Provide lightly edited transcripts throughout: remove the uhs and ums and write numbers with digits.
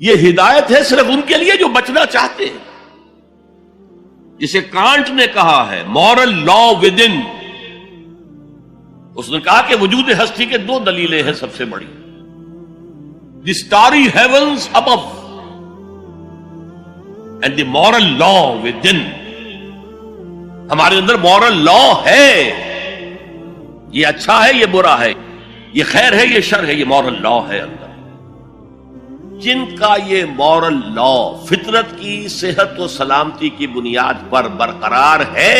یہ ہدایت ہے صرف ان کے لیے جو بچنا چاہتے ہیں. جسے کانٹ نے کہا ہے مورل لا ود ان. اس نے کہا کہ وجود ہستی کے دو دلیلیں ہیں سب سے بڑی. The starry heavens above and the moral law within. ہمارے اندر مورل لا ہے. یہ اچھا ہے یہ برا ہے، یہ خیر ہے یہ شر ہے، یہ مورل لا ہے اندر. جن کا یہ مورل لا فطرت کی صحت و سلامتی کی بنیاد پر برقرار ہے،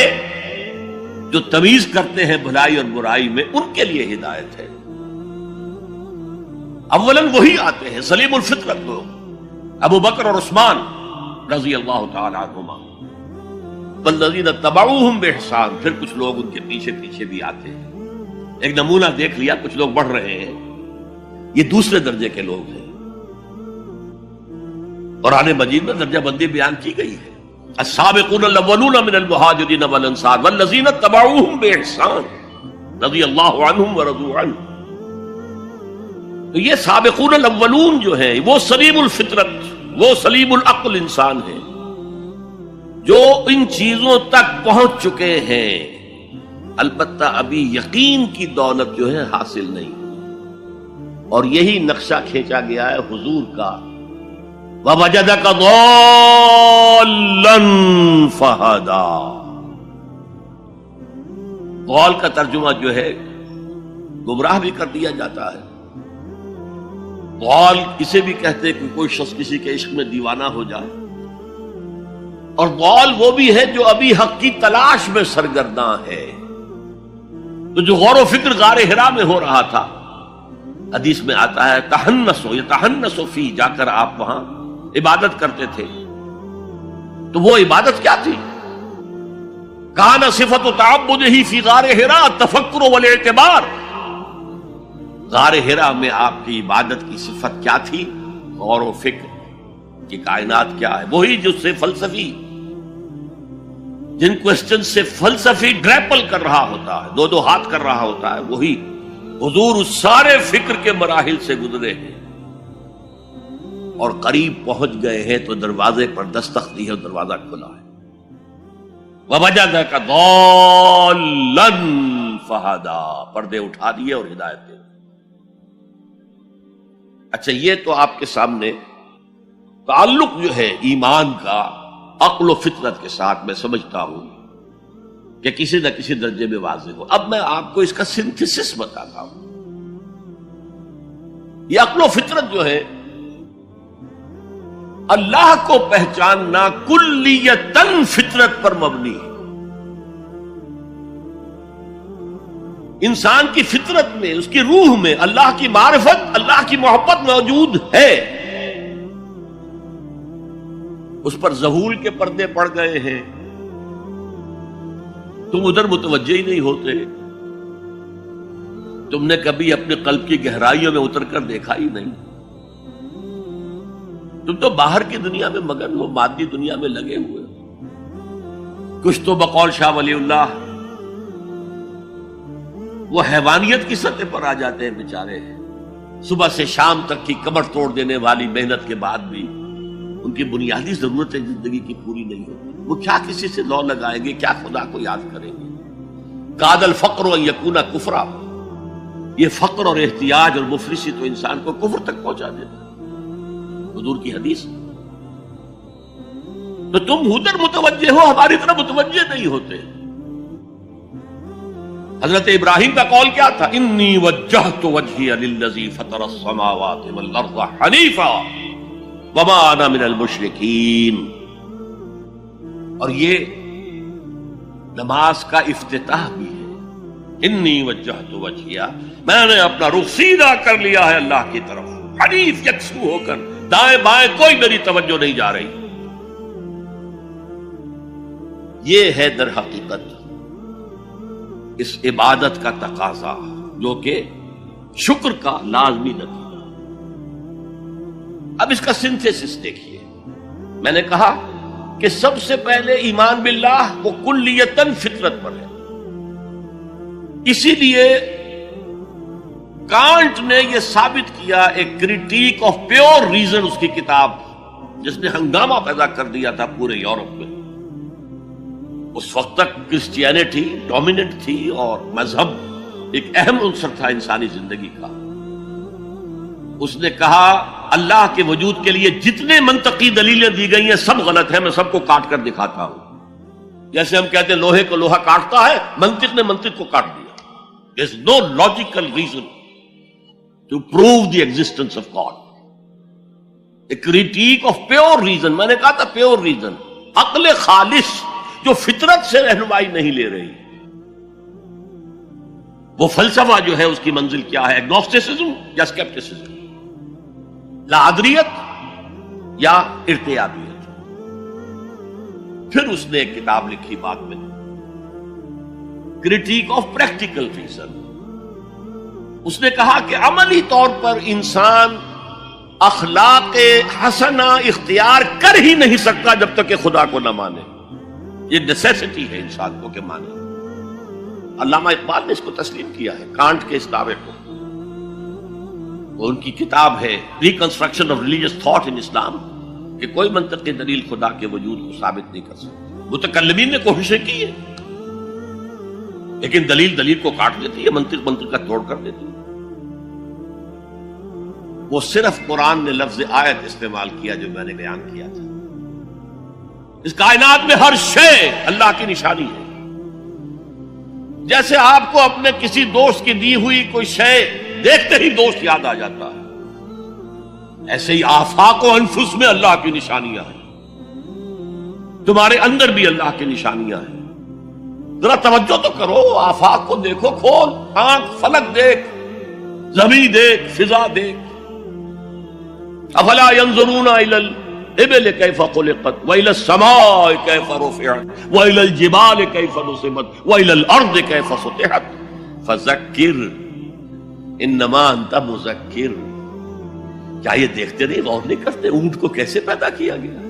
جو تمیز کرتے ہیں بھلائی اور برائی میں، ان کے لیے ہدایت ہے. اولاً وہی آتے ہیں سلیم الفطرت لوگ، ابو بکر اور عثمان رضی اللہ تعالی عنہما، والذین اتبعوہم بإحسان. پھر کچھ لوگ ان کے پیچھے پیچھے بھی آتے ہیں. ایک نمونہ دیکھ لیا، کچھ لوگ بڑھ رہے ہیں، یہ دوسرے درجے کے لوگ ہیں. قرآن مجید میں درجہ بندی بیان کی گئی ہے. السابقون الاولون من المہاجرین والانصار والذین اتبعوہم بإحسان رضی اللہ عنہم ورضوا عنہ. تو یہ سابقون الاولون جو ہیں وہ سلیم الفطرت، وہ سلیم العقل انسان ہیں جو ان چیزوں تک پہنچ چکے ہیں. البتہ ابھی یقین کی دولت جو ہے حاصل نہیں. اور یہی نقشہ کھینچا گیا ہے حضور کا، وَوَجَدَكَ ضَالًّا فَهَدَىٰ. ضال کا ترجمہ جو ہے گمراہ بھی کر دیا جاتا ہے. ضال اسے بھی کہتے ہیں کہ کوئی شخص کسی کے عشق میں دیوانہ ہو جائے. اور ضال وہ بھی ہے جو ابھی حق کی تلاش میں سرگرداں ہے. تو جو غور و فکر غار حرا میں ہو رہا تھا، حدیث میں آتا ہے تحنسو یتحنسو فی، جا کر آپ وہاں عبادت کرتے تھے. تو وہ عبادت کیا تھی؟ کان صفت تعبدہ فی غار حرا التفکر والاعتبار. غار حرا میں آپ کی عبادت کی صفت کیا تھی؟ غور و فکر کہ کائنات کیا ہے. وہی جس سے فلسفی، جن کوسچن سے فلسفی گریپل کر رہا ہوتا ہے، دو ہاتھ کر رہا ہوتا ہے، وہی حضور اس سارے فکر کے مراحل سے گزرے ہیں اور قریب پہنچ گئے ہیں. تو دروازے پر دستک دی ہے اور دروازہ کھلا ہے. وَوَجَدَكَ ضَالًّا فَهَدَىٰ. پردے اٹھا دیے اور ہدایت دے. اچھا، یہ تو آپ کے سامنے تعلق جو ہے ایمان کا عقل و فطرت کے ساتھ میں سمجھتا ہوں کہ کسی نہ کسی درجے میں واضح ہو. اب میں آپ کو اس کا سنتھسس بتاتا ہوں. یہ عقل و فطرت جو ہے اللہ کو پہچاننا کلیتاً فطرت پر مبنی ہے. انسان کی فطرت میں، اس کی روح میں اللہ کی معرفت، اللہ کی محبت موجود ہے. اس پر ظہول کے پردے پڑ گئے ہیں، تم ادھر متوجہ ہی نہیں ہوتے. تم نے کبھی اپنے قلب کی گہرائیوں میں اتر کر دیکھا ہی نہیں. تم تو باہر کی دنیا میں مگن ہو، مادی دنیا میں لگے ہوئے. کچھ تو بقول شاہ ولی اللہ وہ حیوانیت کی سطح پر آ جاتے ہیں بیچارے. صبح سے شام تک کی کمر توڑ دینے والی محنت کے بعد بھی ان کی بنیادی ضرورتیں زندگی کی پوری نہیں ہوتی. وہ کیا کسی سے لو لگائیں گے، کیا خدا کو یاد کریں گے. کاد الفقر ان یکون کفرا. یہ فقر اور احتیاج اور مفلسی تو انسان کو کفر تک پہنچا دیتا. حضور کی حدیث. تو تم ادھر متوجہ ہو، ہماری طرح متوجہ نہیں ہوتے. حضرت ابراہیم کا قول کیا تھا؟ انی وجہت وجہی للذی فطر السماوات والارض حنیفا وما انا من المشرکین. اور یہ نماز کا افتتاح بھی ہے. انی وجہت وجہی، میں نے اپنا رخ سیدھا کر لیا ہے اللہ کی طرف، حنیف یکسو ہو کر. دائیں بائیں کوئی میری توجہ نہیں جا رہی. یہ ہے در حقیقت اس عبادت کا تقاضا، جو کہ شکر کا لازمی نتیجہ. اب اس کا سنتھیسس دیکھیے. میں نے کہا کہ سب سے پہلے ایمان باللہ وہ کلیتاً فطرت پر ہے. اسی لیے کانٹ نے یہ ثابت کیا، ایک کریٹیک آف پیور ریزن اس کی کتاب، جس نے ہنگامہ پیدا کر دیا تھا پورے یورپ میں۔ اس وقت تک کرسچینٹی ڈومیننٹ تھی اور مذہب ایک اہم عنصر تھا انسانی زندگی کا۔ اس نے کہا اللہ کے وجود کے لیے جتنے منطقی دلیلیں دی گئی ہیں سب غلط ہیں، میں سب کو کاٹ کر دکھاتا ہوں۔ جیسے ہم کہتے ہیں لوہے کو لوہا کاٹتا ہے، منطق نے منطق کو کاٹ دیا۔ There is no logical reason to prove the existence of God. A critique of pure reason، میں نے کہا تھا پیور ریزن، عقل خالص جو فطرت سے رہنمائی نہیں لے رہی۔ وہ فلسفہ جو ہے اس کی منزل کیا ہے، ایگنوسٹسزم یا اسکیپٹسزم، لاعدریت یا ارتیابیت۔ پھر اس نے ایک کتاب لکھی بعد میں، کریٹیک آف پریکٹیکل ریزن۔ اس نے کہا کہ عملی طور پر انسان اخلاق حسنہ اختیار کر ہی نہیں سکتا جب تک کہ خدا کو نہ مانے۔ یہ نیسیسٹی ہے انسان کو کہ مانے۔ علامہ اقبال نے اس کو تسلیم کیا ہے، کانٹ کے اس دعوے کو۔ وہ ان کی کتاب ہے reconstruction of religious thought in Islam, کہ کوئی منطقی دلیل خدا کے وجود کو ثابت نہیں کر سکتی۔ متکلمین نے کوششیں کی ہے، لیکن دلیل دلیل کو کاٹ دیتی ہے، منطق منطق کا توڑ کر دیتی ہے۔ وہ صرف قرآن نے لفظ آیت استعمال کیا جو میں نے بیان کیا تھا۔ اس کائنات میں ہر شے اللہ کی نشانی ہے۔ جیسے آپ کو اپنے کسی دوست کی دی ہوئی کوئی شے دیکھتے ہی دوست یاد آ جاتا ہے، ایسے ہی آفاق و انفس میں اللہ کی نشانیاں ہیں۔ تمہارے اندر بھی اللہ کی نشانیاں ہیں۔ ذرا توجہ تو کرو، آفاق کو دیکھو، کھول آنکھ، فلک دیکھ، زمین دیکھ، فضا دیکھ۔ افلا ينظرون الى الابل كيف خلقت والى السماء كيف رفعت والى الجبال كيف نصبت والى الارض كيف سطحت فذكر انما انت مذکر۔ کیا یہ دیکھتے نہیں، غور نہیں کرتے اونٹ کو کیسے پیدا کیا گیا،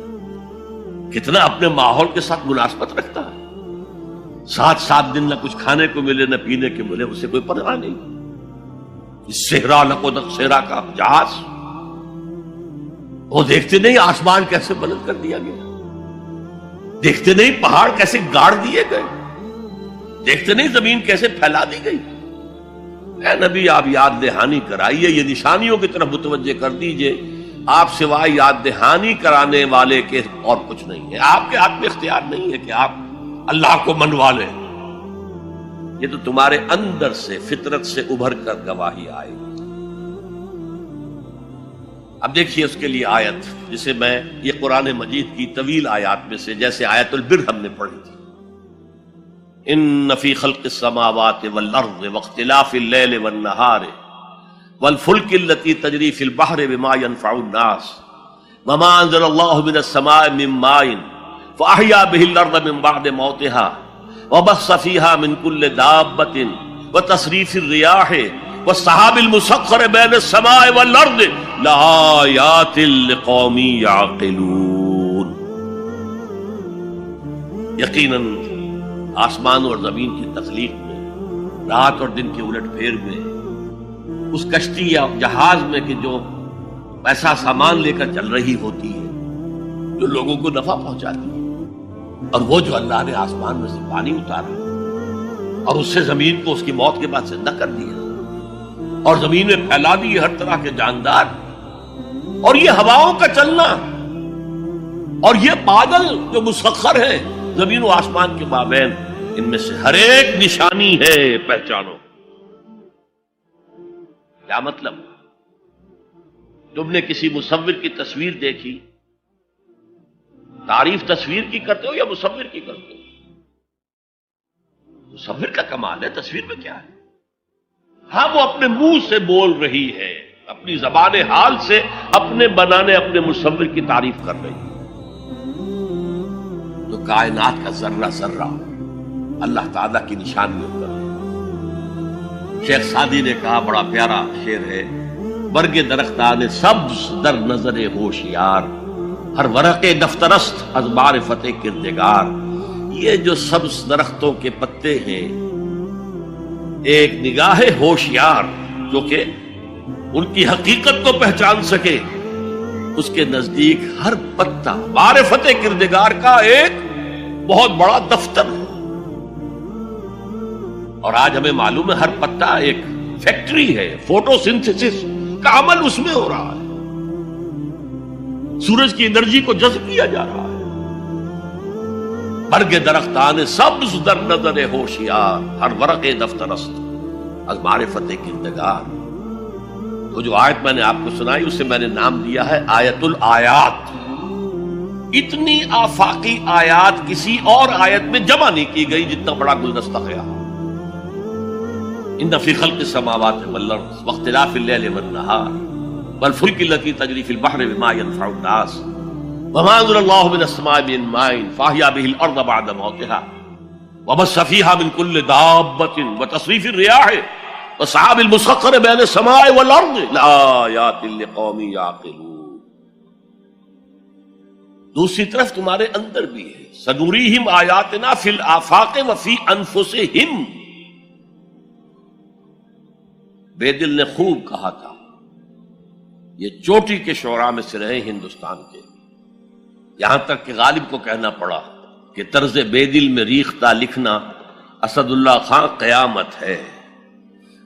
کتنا اپنے ماحول کے ساتھ مناسبت رکھتا ہے، 7 دن نہ کچھ کھانے کو ملے نہ پینے کو ملے، اسے کوئی پرواہ نہیں۔ صحرا لقد صحرا کا جہاز، وہ دیکھتے نہیں آسمان کیسے بلند کر دیا گیا، دیکھتے نہیں پہاڑ کیسے گاڑ دیے گئے، دیکھتے نہیں زمین کیسے پھیلا دی گئی۔ اے نبی آپ یاد دہانی کرائیے، یہ نشانیوں کی طرف متوجہ کر دیجئے۔ آپ سوائے یاد دہانی کرانے والے کے اور کچھ نہیں ہے۔ آپ کے ہاتھ میں اختیار نہیں ہے کہ آپ اللہ کو منوا لیں، یہ تو تمہارے اندر سے فطرت سے ابھر کر گواہی آئے گی۔ اب دیکھیے اس کے لیے آیت، جسے میں یہ قرآن مجید کی طویل آیات میں سے، جیسے آیت البر ہم نے پڑھی تھی، ان فی خلق السماوات والارض واختلاف اللیل والنہار والفلک التي تجری فی البحر بما ينفع الناس وما انزل اللہ من السماء من ماء فاحیا به الارض من بعد موتها وبث فیہا من کل دابۃ وتصریف الریاح والسحاب المسخر بین السماء والارض لآیات لقوم یعقلون۔ یقیناً آسمان اور زمین کی تخلیق میں، رات اور دن کے الٹ پھیر میں، اس کشتی یا جہاز میں کہ جو ایسا سامان لے کر چل رہی ہوتی ہے جو لوگوں کو نفع پہنچاتی ہے، اور وہ جو اللہ نے آسمان میں سے پانی اتارا اور اس سے زمین کو اس کی موت کے بعد زندہ کر دیا اور زمین میں پھیلا دی ہر طرح کے جاندار، اور یہ ہواؤں کا چلنا اور یہ بادل جو مسخر ہیں زمین و آسمان کے مابین، ان میں سے ہر ایک نشانی ہے، پہچانو۔ کیا مطلب؟ تم نے کسی مصور کی تصویر دیکھی، تعریف تصویر کی کرتے ہو یا مصور کی کرتے ہو؟ مصور کا کمال ہے، تصویر میں کیا ہے؟ ہاں وہ اپنے منہ سے بول رہی ہے، اپنی زبان حال سے اپنے بنانے اپنے مصور کی تعریف کر رہی ہے۔ تو کائنات کا ذرہ ذرہ اللہ تعالیٰ کی نشانیوں پر۔ شیخ سعدی نے کہا، بڑا پیارا شعر ہے، برگ درختان سبز در نظر ہوشیار ہر ورق دفترست از معرفت کردگار۔ یہ جو سبز درختوں کے پتے ہیں، ایک نگاہ ہوشیار جو کہ ان کی حقیقت کو پہچان سکے، اس کے نزدیک ہر پتا معرفت کردگار کا ایک بہت بڑا دفتر ہے۔ اور آج ہمیں معلوم ہے ہر پتا ایک فیکٹری ہے، فوٹو سنتھسس کا عمل اس میں ہو رہا ہے، سورج کی انرجی کو جذب کیا جا رہا ہے۔ برگ درختان سبز در نظر ہوشیار، ہر ورق دفتر است از معرفت کردگار۔ وہ جو آیت میں نے آپ کو سنائی اسے میں نے نام دیا ہے آیت الآیات۔ اتنی آفاقی آیات کسی اور آیت میں جمع نہیں کی گئی جتنا بڑا گلدستہ خیال۔ ان فی خلق السماوات والارض واختلاف اللیل والنہار والفلک التي تجری فی البحر بما ينفع الناس وما انزل اللہ من السماء من ماء فاحیا به الارض بعد موتها وبث فیہا من کل دابۃ وتصریف الرياح والسحاب المسخر بین السماء والارض لآیات لقوم یعقلون۔ دوسری طرف تمہارے اندر بھی ہے، سنوریہم آیاتنا فی الآفاق وفی انفسہم۔ بے دل نے خوب کہا تھا، یہ چوٹی کے شعراء میں سے رہے ہندوستان کے، یہاں تک کہ غالب کو کہنا پڑا کہ طرز بے دل میں ریختہ لکھنا اسد اللہ خان قیامت ہے۔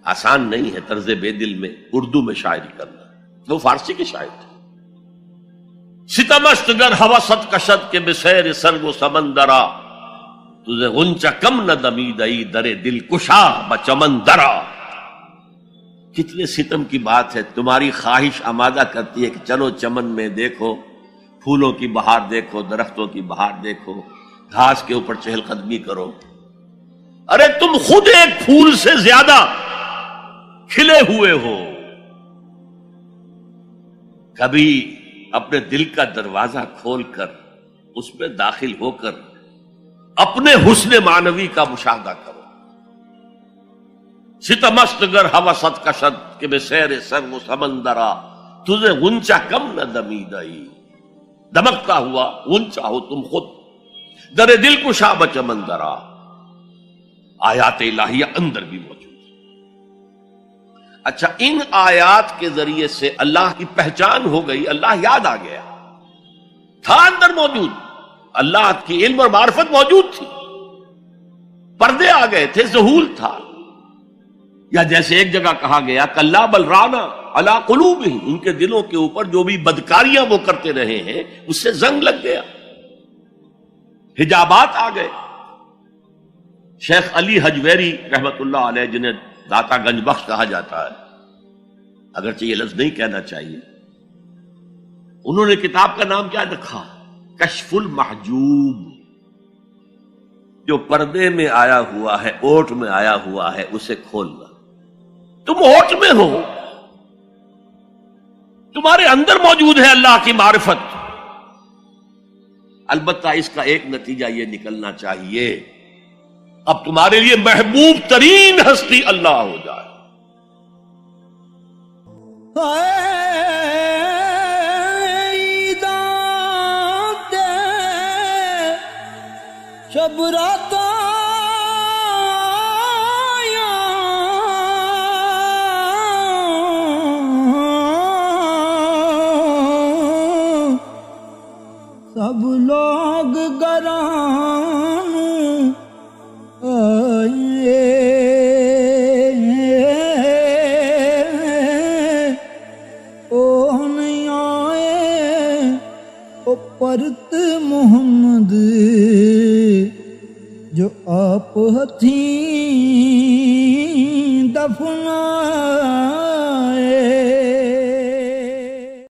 آسان نہیں ہے طرز بے دل میں اردو میں شاعری کرنا، وہ فارسی کے شاعر تھے۔ ستمست گر ہوست کشد کے بسیر سر و سمندرا تجھے غنچہ کم نہ دمیدئی در دل کشا بچمن درا۔ کتنے ستم کی بات ہے، تمہاری خواہش آمادہ کرتی ہے کہ چلو چمن میں دیکھو، پھولوں کی بہار دیکھو، درختوں کی بہار دیکھو، گھاس کے اوپر چہل قدمی کرو۔ ارے تم خود ایک پھول سے زیادہ کھلے ہوئے ہو۔ کبھی اپنے دل کا دروازہ کھول کر اس میں داخل ہو کر اپنے حسن معنوی کا مشاہدہ کرو۔ ستمست گر ہوست کشد کہ بے سیر سر و سمندرا تجھے غنچہ کم نہ دمیدئی۔ دمکتا ہوا غنچہ ہو تم خود، در دل کشا بچمندرا۔ آیات الہیہ اندر بھی موجود۔ اچھا، ان آیات کے ذریعے سے اللہ کی پہچان ہو گئی، اللہ یاد آ گیا، تھا اندر موجود، اللہ کی علم اور معرفت موجود تھی، پردے آ گئے تھے، ظہور تھا۔ یا جیسے ایک جگہ کہا گیا کلا بل رانا علی قلوبہم، ان کے دلوں کے اوپر جو بھی بدکاریاں وہ کرتے رہے ہیں اس سے زنگ لگ گیا، حجابات آ گئے۔ شیخ علی حجویری رحمت اللہ علیہ، جنہیں داتا گنج بخش کہا جاتا ہے، اگرچہ یہ لفظ نہیں کہنا چاہیے، انہوں نے کتاب کا نام کیا رکھا؟ کشف المحجوب۔ جو پردے میں آیا ہوا ہے، اوٹ میں آیا ہوا ہے، اسے کھولنا۔ تم اوٹ میں ہو، تمہارے اندر موجود ہے اللہ کی معرفت۔ البتہ اس کا ایک نتیجہ یہ نکلنا چاہیے، اب تمہارے لیے محبوب ترین ہستی اللہ ہو جائے۔ شب رات سب لوگ گران نہیں آئے او پرت محمد جو آپ ہتھیں دفنا